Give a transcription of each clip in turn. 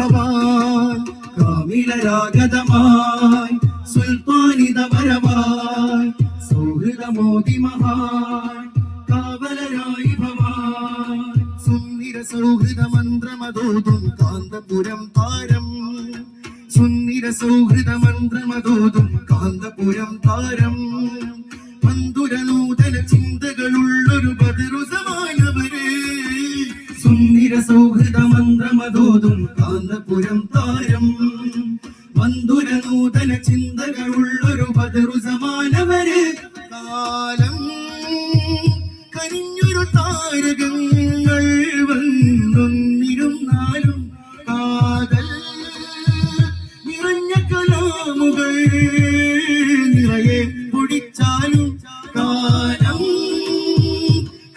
ഭവാൻ കാമിലരാഗതമായി സുൽത്താനിതപരമായി സൗഹൃദമോദി മഹാൻ കാവലരായി ഭവാൻ സുന്ദര സൗഹൃദ മന്ത്രമതോതും കാന്തപുരം താരം സുന്ദര സൗഹൃദ മന്ത്രമതോതും കാന്തപുരം താരം മന്ദുരനൂതന ചിന്തകളുള്ളൊരു ബദറുസമാനവരെ സുന്ദര സൗഹൃദ മന്ത്രമതോതും കാന്തപുരം താരം മന്ദുരനൂതന ചിന്തകളുള്ളൊരു ബദറുസമാനവരെ കാലം കനിഞ്ഞൊരു താരകങ്ങൾ വന്നൊന്നിരുന്നാലും കാതൽ നിറഞ്ഞ കലാമുകൾ നിറയെ പൊടിച്ചാലും കാലം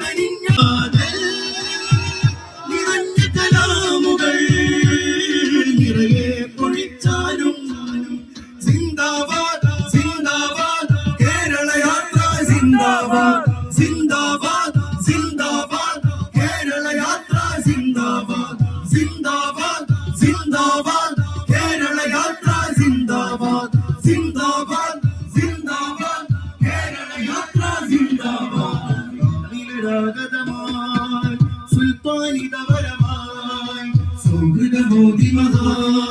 കനിഞ്ഞ കാതൽ നിറഞ്ഞ കലാമുകൾ നിറയെ പൊടിച്ചാലും സിന്ദാബാദ് സിന്ദാബാദ് കേരള യാത്ര സിന്ദാബാദ് സിന്ദാബാദ് സിന്ദാബാദ് കേരള യാത്ര സിന്ദാബാദ് സിന്ദാബാദ് സിന്ദാബാദ് കേരള യാത്ര സിന്ദാബാദ് സിന്ദാബാദ് സിന്ദാബാദ് കേരള യാത്ര സിന്ദാബാദ് സുൽത്താനിതപരമായി സൗഹൃദമോദി മഹാൻ